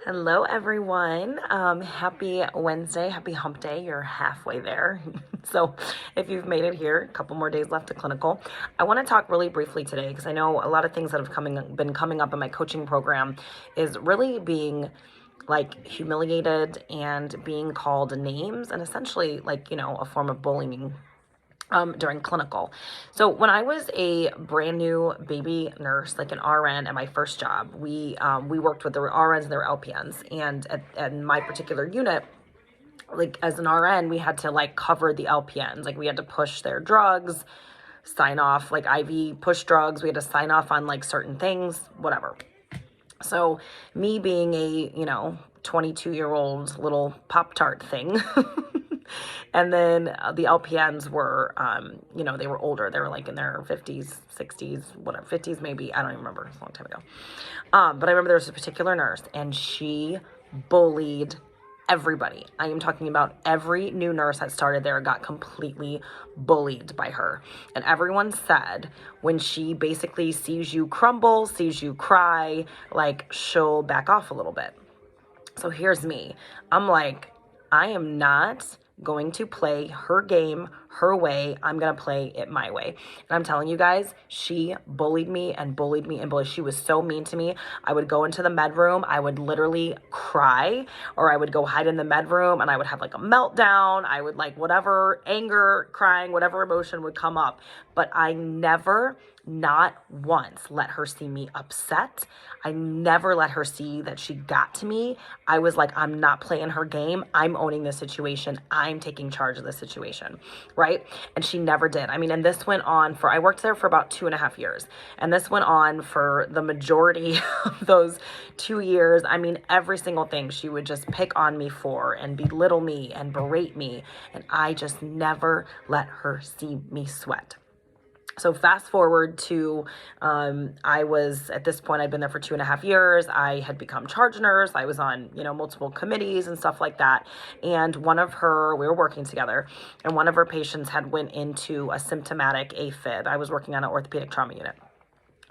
Hello, everyone. Happy Wednesday. Happy hump day. You're halfway there. So if you've made it here, a couple more days left to clinical. I want to talk really briefly today because I know a lot of things that have been coming up in my coaching program is really being like humiliated and being called names and essentially a form of bullying during clinical. So when I was a brand new baby nurse, like an RN at my first job, we worked with the RNs and their LPNs, and at my particular unit, like as an RN, we had to like cover the LPNs, like we had to push their drugs, sign off like IV push drugs, we had to sign off on like certain things, whatever. So me being a 22-year-old little Pop-Tart thing. And then the LPNs were, they were older. They were like in their 50s, 60s, whatever, 50s maybe. I don't even remember. It's a long time ago. But I remember there was a particular nurse, and she bullied everybody. I am talking about every new nurse that started there got completely bullied by her. And everyone said when she basically sees you crumble, sees you cry, like she'll back off a little bit. So here's me. I'm like, I am not going to play her game her way. I'm going to play it my way. And I'm telling you guys, she bullied me and bullied me and bullied. She was so mean to me. I would go into the med room. I would literally cry, or I would go hide in the med room and I would have like a meltdown. I would like whatever anger, crying, whatever emotion would come up. But I never, not once, let her see me upset. I never let her see that she got to me. I was like, I'm not playing her game. I'm owning the situation. I'm taking charge of the situation, right? And she never did. I mean, and this went on I worked there for about 2.5 years. And this went on for the majority of those 2 years. I mean, every single thing she would just pick on me for and belittle me and berate me. And I just never let her see me sweat. So fast forward to, I was, at this point, I'd been there for 2.5 years. I had become charge nurse. I was on, multiple committees and stuff like that. And we were working together, and one of her patients had went into a symptomatic AFib. I was working on an orthopedic trauma unit.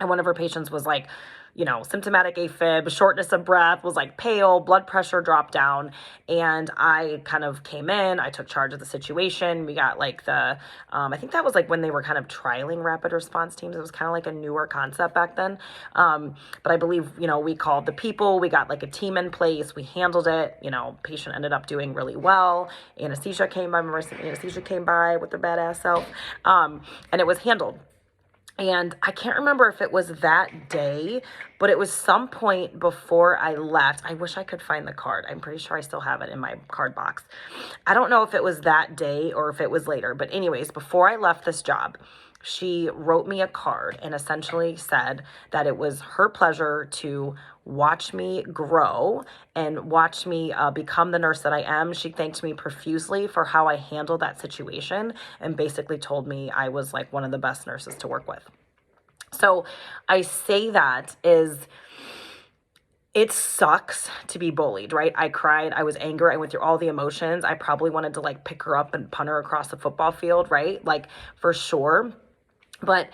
And one of her patients was like, symptomatic AFib, shortness of breath, was like pale, blood pressure dropped down. And I kind of came in, I took charge of the situation. We got like I think that was like when they were kind of trialing rapid response teams. It was kind of like a newer concept back then. But I believe, we called the people, we got like a team in place, we handled it, patient ended up doing really well. Anesthesia came by with their badass self. And it was handled. And I can't remember if it was that day, but it was some point before I left. I wish I could find the card. I'm pretty sure I still have it in my card box. I don't know if it was that day or if it was later. But anyways, before I left this job, she wrote me a card and essentially said that it was her pleasure to watch me grow and watch me become the nurse that I am. She thanked me profusely for how I handled that situation and basically told me I was like one of the best nurses to work with. So I say that it sucks to be bullied, right? I cried, I was angry, I went through all the emotions. I probably wanted to like pick her up and punt her across the football field, right? Like for sure. But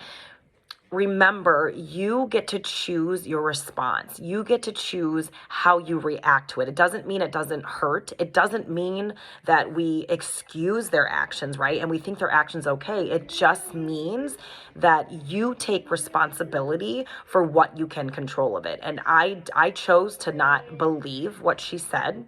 remember, you get to choose your response. You get to choose how you react to it. It doesn't mean it doesn't hurt. It doesn't mean that we excuse their actions, right? And we think their actions okay. It just means that you take responsibility for what you can control of it. And I chose to not believe what she said.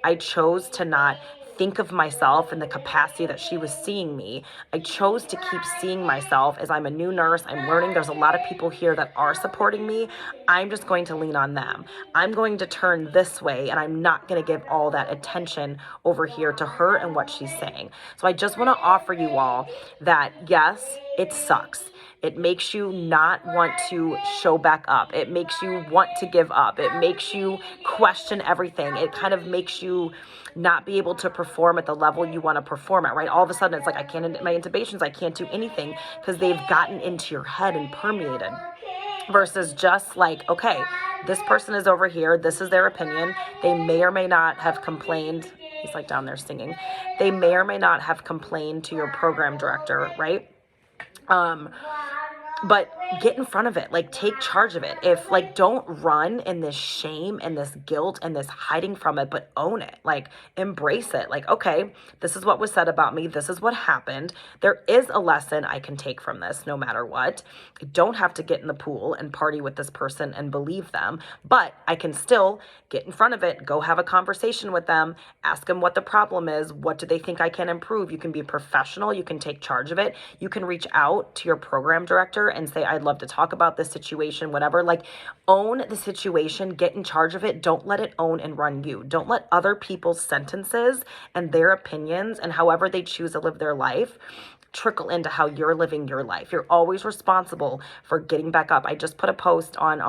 I chose to not think of myself in the capacity that she was seeing me. I chose to keep seeing myself as I'm a new nurse. I'm learning. There's a lot of people here that are supporting me. I'm just going to lean on them. I'm going to turn this way, and I'm not going to give all that attention over here to her and what she's saying. So I just want to offer you all that, yes, it sucks. It makes you not want to show back up. It makes you want to give up. It makes you question everything. It kind of makes you not be able to perform at the level you want to perform at, right? All of a sudden, it's like, I can't, my intubations, I can't do anything because they've gotten into your head and permeated. Versus just like, okay, this person is over here. This is their opinion. They may or may not have complained. He's like down there singing. They may or may not have complained to your program director, right? But get in front of it, like take charge of it. If like, don't run in this shame and this guilt and this hiding from it, but own it, like embrace it. Like, okay, this is what was said about me. This is what happened. There is a lesson I can take from this no matter what. I don't have to get in the pool and party with this person and believe them, but I can still get in front of it, go have a conversation with them, ask them what the problem is. What do they think I can improve? You can be professional. You can take charge of it. You can reach out to your program director and say, I'd love to talk about this situation, whatever. Like, own the situation, get in charge of it. Don't let it own and run you. Don't let other people's sentences and their opinions and however they choose to live their life trickle into how you're living your life. You're always responsible for getting back up. I just put a post on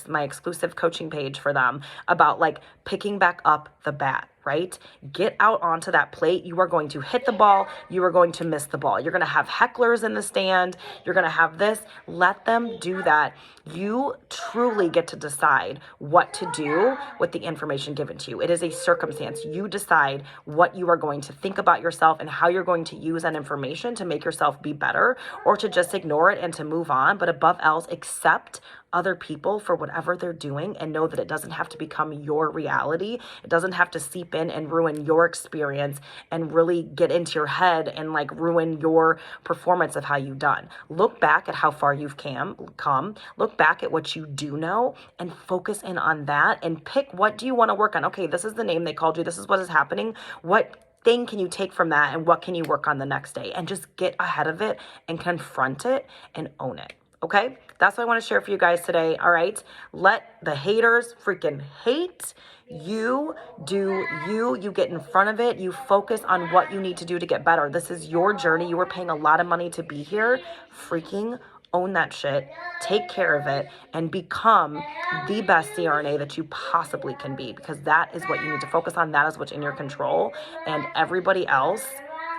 my exclusive coaching page for them about like picking back up the bat, right? Get out onto that plate. You are going to hit the ball. You are going to miss the ball. You're going to have hecklers in the stand. You're going to have this. Let them do that. You truly get to decide what to do with the information given to you. It is a circumstance. You decide what you are going to think about yourself and how you're going to use that information to make yourself be better, or to just ignore it and to move on. But above else, accept other people for whatever they're doing and know that it doesn't have to become your reality. It doesn't have to seep in and ruin your experience and really get into your head and like ruin your performance of how you've done. Look back at how far you've come. Look back at what you do know and focus in on that and pick, what do you want to work on? Okay, this is the name they called you. This is what is happening. What thing can you take from that and what can you work on the next day? And just get ahead of it and confront it and own it. Okay, that's what I want to share for you guys today. All right, let the haters freaking hate. You do you. You get in front of it. You focus on what you need to do to get better. This is your journey. You were paying a lot of money to be here. Freaking own that shit. Take care of it and become the best CRNA that you possibly can be, because that is what you need to focus on. That is what's in your control, and everybody else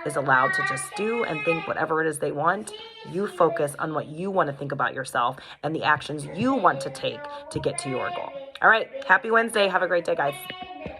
is allowed to just do and think whatever it is they want. You focus on what you want to think about yourself and the actions you want to take to get to your goal. All right. Happy Wednesday. Have a great day, guys.